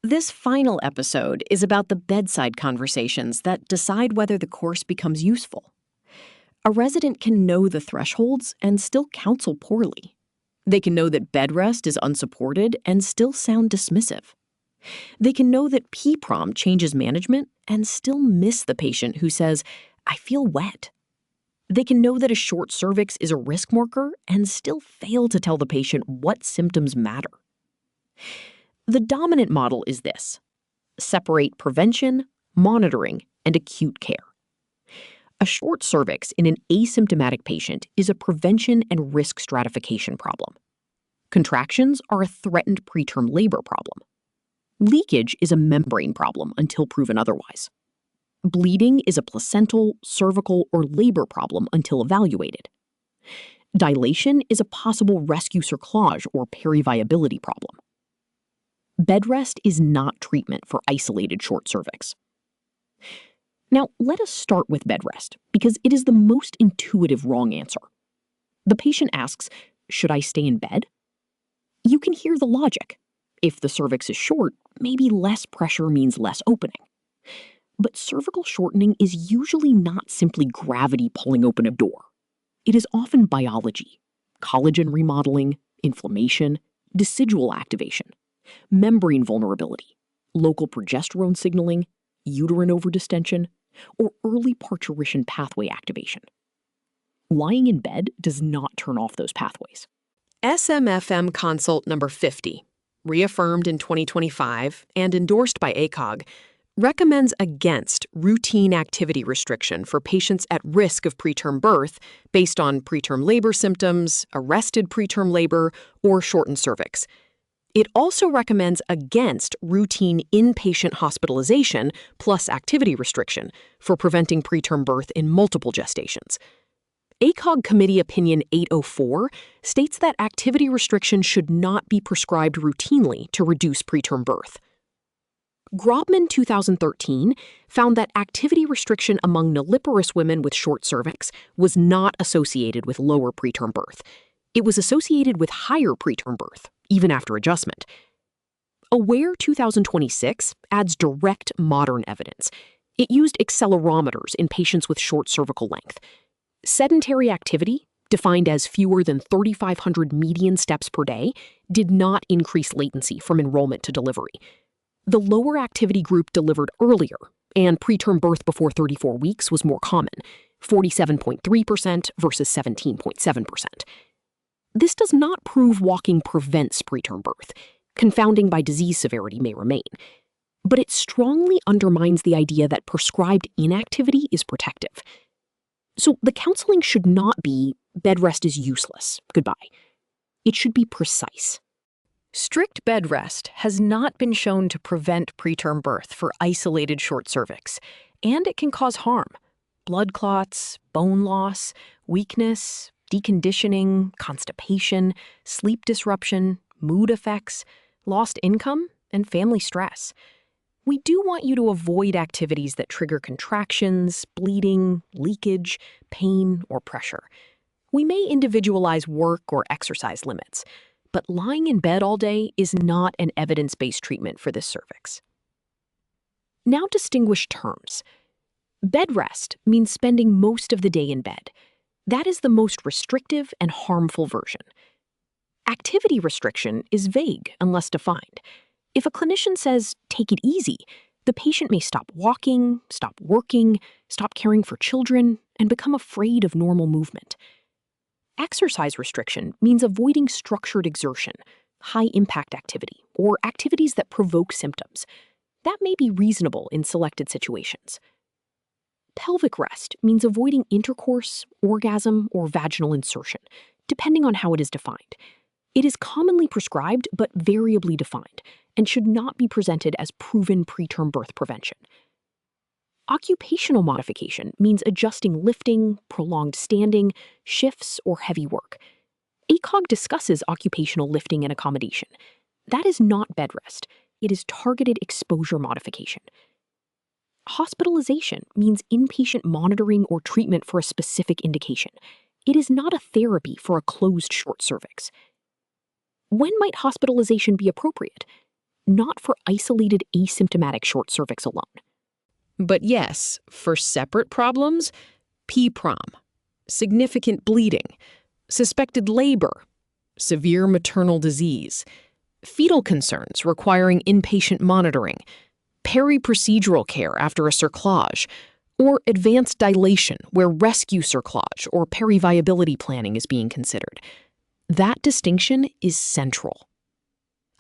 This final episode is about the bedside conversations that decide whether the course becomes useful. A resident can know the thresholds and still counsel poorly. They can know that bed rest is unsupported and still sound dismissive. They can know that PPROM changes management and still miss the patient who says, "I feel wet." They can know that a short cervix is a risk marker and still fail to tell the patient what symptoms matter. The dominant model is this: separate prevention, monitoring, and acute care. A short cervix in an asymptomatic patient is a prevention and risk stratification problem. Contractions are a threatened preterm labor problem. Leakage is a membrane problem until proven otherwise. Bleeding is a placental, cervical, or labor problem until evaluated. Dilation is a possible rescue cerclage or periviability problem. Bed rest is not treatment for isolated short cervix. Now, let us start with bed rest because it is the most intuitive wrong answer. The patient asks, "Should I stay in bed?" You can hear the logic. If the cervix is short, maybe less pressure means less opening. But cervical shortening is usually not simply gravity pulling open a door. It is often biology: collagen remodeling, inflammation, decidual activation, membrane vulnerability, local progesterone signaling, uterine overdistension, or early parturition pathway activation. Lying in bed does not turn off those pathways. SMFM Consult number 50, reaffirmed in 2025 and endorsed by ACOG, recommends against routine activity restriction for patients at risk of preterm birth based on preterm labor symptoms, arrested preterm labor, or shortened cervix. It also recommends against routine inpatient hospitalization plus activity restriction for preventing preterm birth in multiple gestations. ACOG Committee Opinion 804 states that activity restriction should not be prescribed routinely to reduce preterm birth. Grobman 2013 found that activity restriction among nulliparous women with short cervix was not associated with lower preterm birth. It was associated with higher preterm birth, even after adjustment. AWARE 2026 adds direct modern evidence. It used accelerometers in patients with short cervical length. Sedentary activity, defined as fewer than 3,500 median steps per day, did not increase latency from enrollment to delivery. The lower activity group delivered earlier, and preterm birth before 34 weeks was more common, 47.3% versus 17.7%. This does not prove walking prevents preterm birth. Confounding by disease severity may remain. But it strongly undermines the idea that prescribed inactivity is protective. So the counseling should not be, "Bed rest is useless, goodbye." It should be precise. Strict bed rest has not been shown to prevent preterm birth for isolated short cervix, and it can cause harm: blood clots, bone loss, weakness, deconditioning, constipation, sleep disruption, mood effects, lost income, and family stress. We do want you to avoid activities that trigger contractions, bleeding, leakage, pain, or pressure. We may individualize work or exercise limits, but lying in bed all day is not an evidence-based treatment for this cervix. Now distinguish terms. Bed rest means spending most of the day in bed. That is the most restrictive and harmful version. Activity restriction is vague unless defined. If a clinician says, "Take it easy," the patient may stop walking, stop working, stop caring for children, and become afraid of normal movement. Exercise restriction means avoiding structured exertion, high-impact activity, or activities that provoke symptoms. That may be reasonable in selected situations. Pelvic rest means avoiding intercourse, orgasm, or vaginal insertion, depending on how it is defined. It is commonly prescribed but variably defined and should not be presented as proven preterm birth prevention. Occupational modification means adjusting lifting, prolonged standing, shifts, or heavy work. ACOG discusses occupational lifting and accommodation. That is not bed rest. It is targeted exposure modification. Hospitalization means inpatient monitoring or treatment for a specific indication. It is not a therapy for a closed short cervix. When might hospitalization be appropriate? not for isolated asymptomatic short cervix alone. But yes, for separate problems, PPROM, significant bleeding, suspected labor, severe maternal disease, fetal concerns requiring inpatient monitoring, peri-procedural care after a cerclage, or advanced dilation where rescue cerclage or peri-viability planning is being considered. That distinction is central.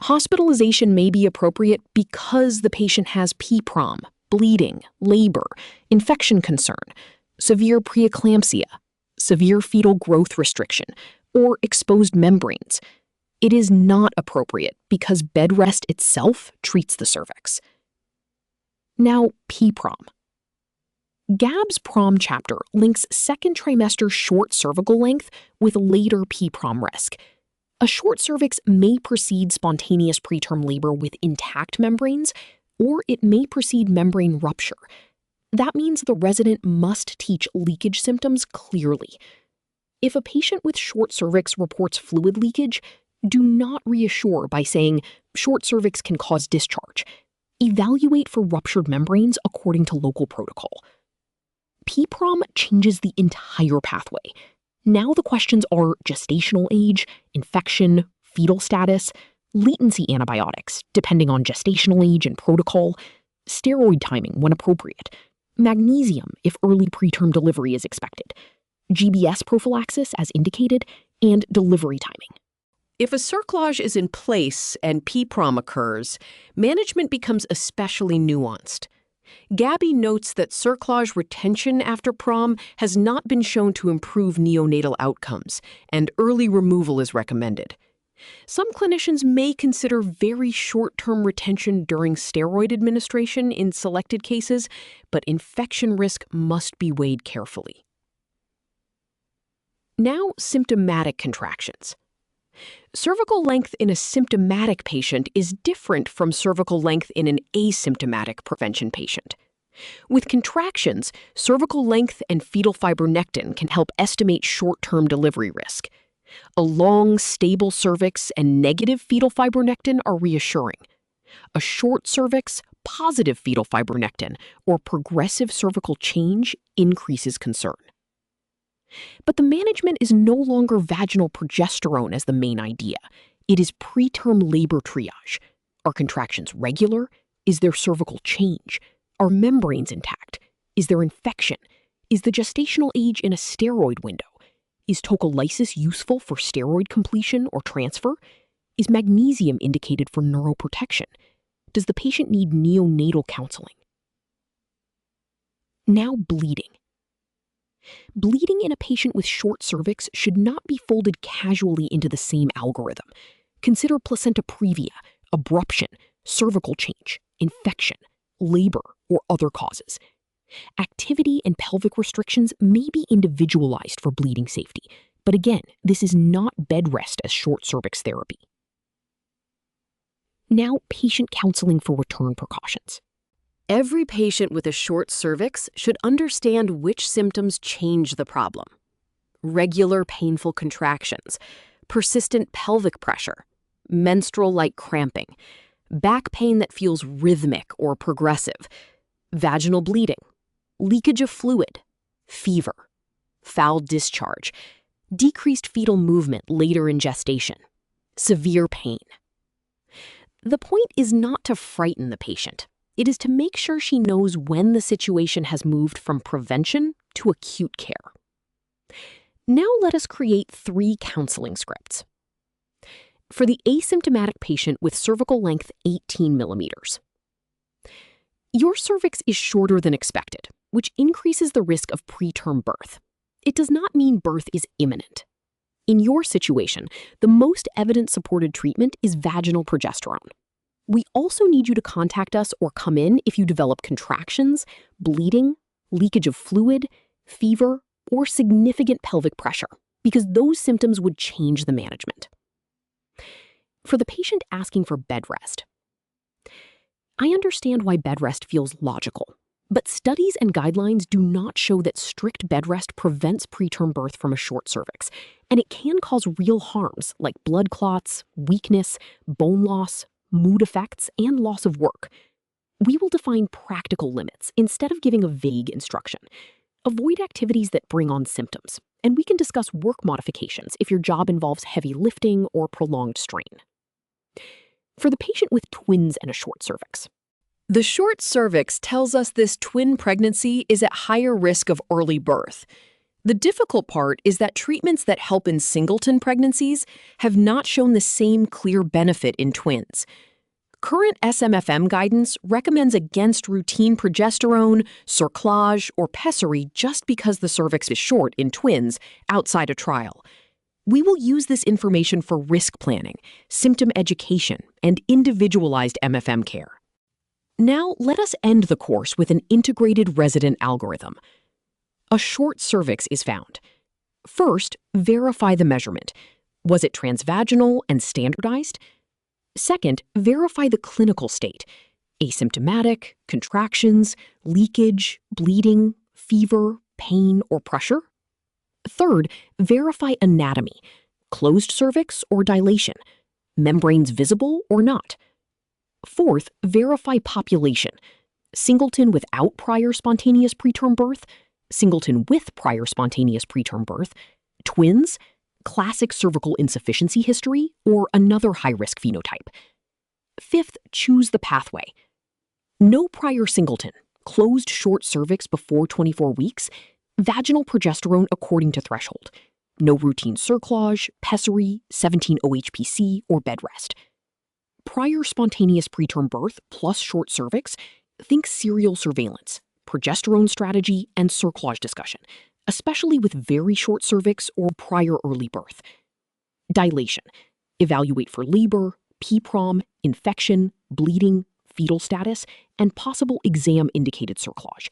Hospitalization may be appropriate because the patient has PPROM, bleeding, labor, infection concern, severe preeclampsia, severe fetal growth restriction, or exposed membranes. It is not appropriate because bed rest itself treats the cervix. Now, PPROM. GAB's PROM chapter links second trimester short cervical length with later PPROM risk. A short cervix may precede spontaneous preterm labor with intact membranes, or it may precede membrane rupture. That means the resident must teach leakage symptoms clearly. If a patient with short cervix reports fluid leakage, do not reassure by saying short cervix can cause discharge. Evaluate for ruptured membranes according to local protocol. PPROM changes the entire pathway. Now the questions are gestational age, infection, fetal status, latency antibiotics, depending on gestational age and protocol, steroid timing when appropriate, magnesium if early preterm delivery is expected, GBS prophylaxis as indicated, and delivery timing. If a cerclage is in place and PPROM occurs, management becomes especially nuanced. Gabby notes that cerclage retention after PROM has not been shown to improve neonatal outcomes, and early removal is recommended. Some clinicians may consider very short-term retention during steroid administration in selected cases, but infection risk must be weighed carefully. Now, symptomatic contractions. Cervical length in a symptomatic patient is different from cervical length in an asymptomatic prevention patient. With contractions, cervical length and fetal fibronectin can help estimate short-term delivery risk. A long, stable cervix and negative fetal fibronectin are reassuring. A short cervix, positive fetal fibronectin, or progressive cervical change increases concern. But the management is no longer vaginal progesterone as the main idea. It is preterm labor triage. Are contractions regular? Is there cervical change? Are membranes intact? Is there infection? Is the gestational age in a steroid window? Is tocolysis useful for steroid completion or transfer? Is magnesium indicated for neuroprotection? Does the patient need neonatal counseling? Now, bleeding. Bleeding in a patient with short cervix should not be folded casually into the same algorithm. Consider placenta previa, abruption, cervical change, infection, labor, or other causes. Activity and pelvic restrictions may be individualized for bleeding safety, but again, this is not bed rest as short cervix therapy. Now, patient counseling for return precautions. Every patient with a short cervix should understand which symptoms change the problem. Regular painful contractions, persistent pelvic pressure, menstrual-like cramping, back pain that feels rhythmic or progressive, vaginal bleeding, leakage of fluid, fever, foul discharge, decreased fetal movement later in gestation, severe pain. The point is not to frighten the patient. It is to make sure she knows when the situation has moved from prevention to acute care. Now let us create 3 counseling scripts. For the asymptomatic patient with cervical length 18 millimeters. Your cervix is shorter than expected, which increases the risk of preterm birth. It does not mean birth is imminent. In your situation, the most evidence-supported treatment is vaginal progesterone. We also need you to contact us or come in if you develop contractions, bleeding, leakage of fluid, fever, or significant pelvic pressure, because those symptoms would change the management. For the patient asking for bed rest, I understand why bed rest feels logical, but studies and guidelines do not show that strict bed rest prevents preterm birth from a short cervix, and it can cause real harms like blood clots, weakness, bone loss, mood effects, and loss of work. We will define practical limits instead of giving a vague instruction. Avoid activities that bring on symptoms, and we can discuss work modifications if your job involves heavy lifting or prolonged strain. For the patient with twins and a short cervix, The short cervix tells us this twin pregnancy is at higher risk of early birth. The difficult part is that treatments that help in singleton pregnancies have not shown the same clear benefit in twins. Current SMFM guidance recommends against routine progesterone, cerclage, or pessary just because the cervix is short in twins outside a trial. We will use this information for risk planning, symptom education, and individualized MFM care. Now, let us end the course with an integrated resident algorithm. A short cervix is found. First, verify the measurement. Was it transvaginal and standardized? Second, verify the clinical state. Asymptomatic, contractions, leakage, bleeding, fever, pain, or pressure. Third, verify anatomy. Closed cervix or dilation. Membranes visible or not. Fourth, verify population. Singleton without prior spontaneous preterm birth, singleton with prior spontaneous preterm birth, twins, classic cervical insufficiency history, or another high-risk phenotype. Fifth, choose the pathway. No prior singleton, closed short cervix before 24 weeks, vaginal progesterone according to threshold. No routine cerclage, pessary, 17-OHPC, or bed rest. Prior spontaneous preterm birth plus short cervix, think serial surveillance, progesterone strategy, and cerclage discussion, especially with very short cervix or prior early birth. Dilation, evaluate for labor, PPROM, infection, bleeding, fetal status, and possible exam-indicated cerclage.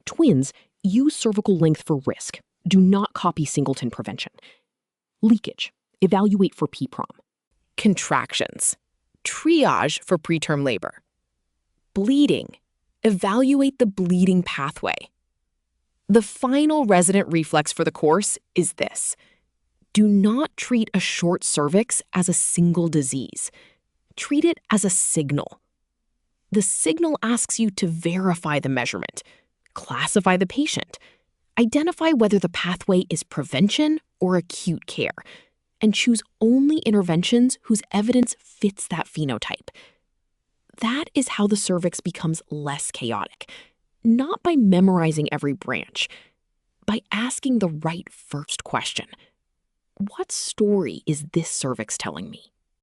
Twins, use cervical length for risk. Do not copy singleton prevention. Leakage, evaluate for PPROM. Contractions, triage for preterm labor. Bleeding, evaluate the bleeding pathway. The final resident reflex for the course is this. Do not treat a short cervix as a single disease. Treat it as a signal. The signal asks you to verify the measurement, classify the patient, identify whether the pathway is prevention or acute care, and choose only interventions whose evidence fits that phenotype. That is how the cervix becomes less chaotic, not by memorizing every branch, by asking the right first question. What story is this cervix telling me?